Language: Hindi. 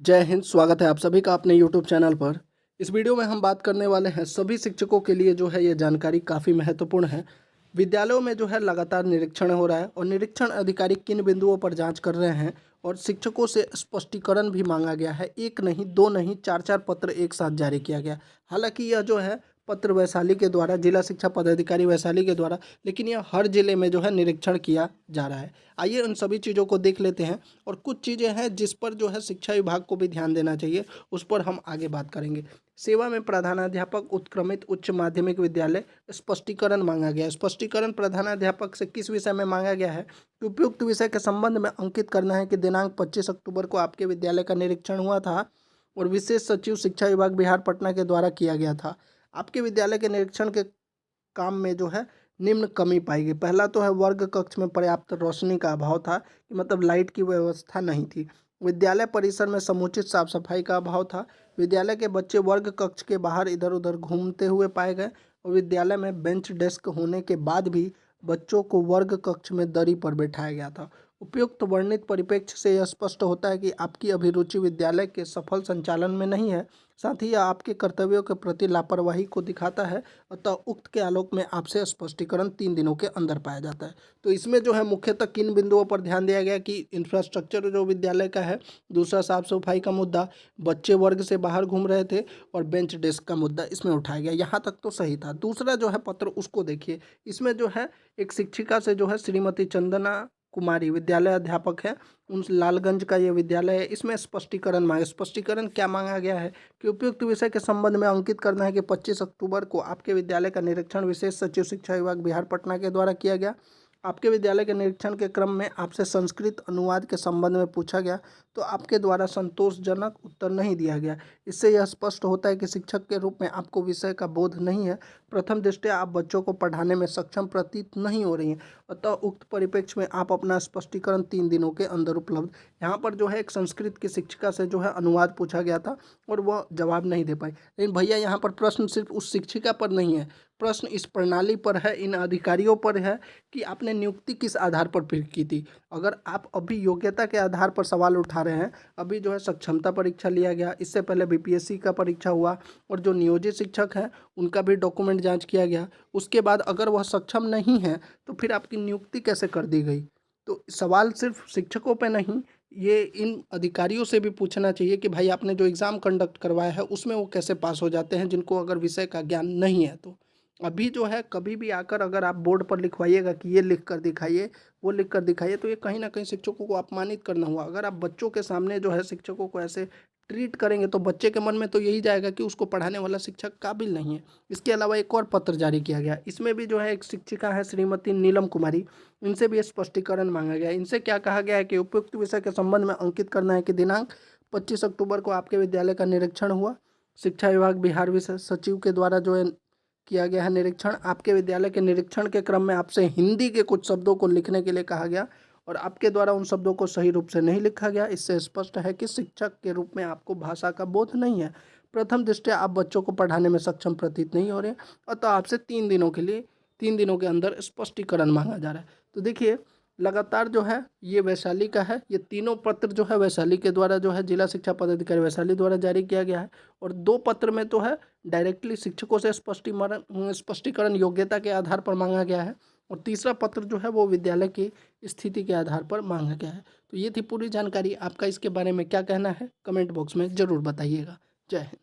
जय हिंद। स्वागत है आप सभी का अपने यूट्यूब चैनल पर। इस वीडियो में हम बात करने वाले हैं, सभी शिक्षकों के लिए जो है ये जानकारी काफ़ी महत्वपूर्ण है। विद्यालयों में जो है लगातार निरीक्षण हो रहा है और निरीक्षण अधिकारी किन बिंदुओं पर जांच कर रहे हैं और शिक्षकों से स्पष्टीकरण भी मांगा गया है। एक नहीं, दो नहीं, चार चार पत्र एक साथ जारी किया गया। हालांकि यह जो है पत्र वैशाली के द्वारा, जिला शिक्षा पदाधिकारी वैशाली के द्वारा, लेकिन यह हर जिले में जो है निरीक्षण किया जा रहा है। आइए उन सभी चीज़ों को देख लेते हैं और कुछ चीज़ें हैं जिस पर जो है शिक्षा विभाग को भी ध्यान देना चाहिए, उस पर हम आगे बात करेंगे। सेवा में प्रधानाध्यापक उत्क्रमित उच्च माध्यमिक विद्यालय, स्पष्टीकरण मांगा गया है। स्पष्टीकरण प्रधानाध्यापक से किस विषय में मांगा गया है कि उपयुक्त विषय के संबंध में अंकित करना है कि दिनांक 25 अक्टूबर को आपके विद्यालय का निरीक्षण हुआ था और विशेष सचिव शिक्षा विभाग बिहार पटना के द्वारा किया गया था। आपके विद्यालय के निरीक्षण के काम में जो है निम्न कमी पाई गई। पहला तो है वर्ग कक्ष में पर्याप्त रोशनी का अभाव था, कि मतलब लाइट की व्यवस्था नहीं थी। विद्यालय परिसर में समुचित साफ सफाई का अभाव था। विद्यालय के बच्चे वर्ग कक्ष के बाहर इधर उधर घूमते हुए पाए गए और विद्यालय में बेंच डेस्क होने के बाद भी बच्चों को वर्ग कक्ष में दरी पर बैठाया गया था। उपयुक्त वर्णित परिप्रेक्ष्य से यह स्पष्ट होता है कि आपकी अभिरुचि विद्यालय के सफल संचालन में नहीं है, साथ ही यह आपके कर्तव्यों के प्रति लापरवाही को दिखाता है। अतः उक्त के आलोक में आपसे स्पष्टीकरण 3 दिनों के अंदर पाया जाता है। तो इसमें जो है मुख्यतः किन बिंदुओं पर ध्यान दिया गया कि इंफ्रास्ट्रक्चर जो विद्यालय का है, दूसरा साफ सफाई का मुद्दा, बच्चे वर्ग से बाहर घूम रहे थे और बेंच डेस्क का मुद्दा इसमें उठाया गया। यहाँ तक तो सही था। दूसरा जो है पत्र, उसको देखिए। इसमें जो है एक शिक्षिका से जो है श्रीमती चंदना कुमारी, विद्यालय अध्यापक है, उन लालगंज का ये विद्यालय है। इसमें स्पष्टीकरण मांगे। स्पष्टीकरण क्या मांगा गया है कि उपयुक्त विषय के संबंध में अंकित करना है कि 25 अक्टूबर को आपके विद्यालय का निरीक्षण विशेष सचिव शिक्षा विभाग बिहार पटना के द्वारा किया गया। आपके विद्यालय के निरीक्षण के क्रम में आपसे संस्कृत अनुवाद के संबंध में पूछा गया, तो आपके द्वारा संतोषजनक उत्तर नहीं दिया गया। इससे यह स्पष्ट होता है कि शिक्षक के रूप में आपको विषय का बोध नहीं है। प्रथम दृष्टया आप बच्चों को पढ़ाने में सक्षम प्रतीत नहीं हो रही हैं। अतः उक्त परिप्रेक्ष्य में आप अपना स्पष्टीकरण 3 दिनों के अंदर उपलब्ध। यहाँ पर जो है एक संस्कृत की शिक्षिका से जो है अनुवाद पूछा गया था और वह जवाब नहीं दे पाई। लेकिन भैया यहाँ पर प्रश्न सिर्फ उस शिक्षिका पर नहीं है, प्रश्न इस प्रणाली पर है, इन अधिकारियों पर है कि आपने नियुक्ति किस आधार पर फिर की थी। अगर आप अभी योग्यता के आधार पर सवाल उठा रहे हैं, अभी जो है सक्षमता परीक्षा लिया गया, इससे पहले बीपीएससी का परीक्षा हुआ और जो नियोजित शिक्षक हैं उनका भी डॉक्यूमेंट जांच किया गया, उसके बाद अगर वह सक्षम नहीं है तो फिर आपकी नियुक्ति कैसे कर दी गई। तो सवाल सिर्फ शिक्षकों पे नहीं, ये इन अधिकारियों से भी पूछना चाहिए कि भाई आपने जो एग्ज़ाम कंडक्ट करवाया है उसमें वो कैसे पास हो जाते हैं, जिनको अगर विषय का ज्ञान नहीं है। तो अभी जो है कभी भी आकर अगर आप बोर्ड पर लिखवाइएगा कि ये लिख कर दिखाइए, वो लिख कर दिखाइए, तो ये कहीं ना कहीं शिक्षकों को अपमानित करना हुआ। अगर आप बच्चों के सामने जो है शिक्षकों को ऐसे ट्रीट करेंगे तो बच्चे के मन में तो यही जाएगा कि उसको पढ़ाने वाला शिक्षक काबिल नहीं है। इसके अलावा एक और पत्र जारी किया गया, इसमें भी जो है एक शिक्षिका है श्रीमती नीलम कुमारी, इनसे भी स्पष्टीकरण मांगा गया। इनसे क्या कहा गया है कि उपयुक्त विषय के संबंध में अंकित करना है कि दिनांक 25 अक्टूबर को आपके विद्यालय का निरीक्षण हुआ। शिक्षा विभाग बिहार विशेष सचिव के द्वारा जो है किया गया है निरीक्षण। आपके विद्यालय के निरीक्षण के क्रम में आपसे हिंदी के कुछ शब्दों को लिखने के लिए कहा गया और आपके द्वारा उन शब्दों को सही रूप से नहीं लिखा गया। इससे स्पष्ट है कि शिक्षक के रूप में आपको भाषा का बोध नहीं है। प्रथम दृष्टया आप बच्चों को पढ़ाने में सक्षम प्रतीत नहीं हो रहे, अतः आपसे 3 दिनों के लिए, 3 दिनों के अंदर स्पष्टीकरण मांगा जा रहा है। तो देखिए लगातार जो है ये वैशाली का है, ये तीनों पत्र जो है वैशाली के द्वारा जो है जिला शिक्षा पदाधिकारी वैशाली द्वारा जारी किया गया है और 2 पत्र में तो है डायरेक्टली शिक्षकों से स्पष्टीकरण योग्यता के आधार पर मांगा गया है और तीसरा पत्र जो है वो विद्यालय की स्थिति के आधार पर मांगा गया है। तो ये थी पूरी जानकारी। आपका इसके बारे में क्या कहना है, कमेंट बॉक्स में ज़रूर बताइएगा। जय हिंद।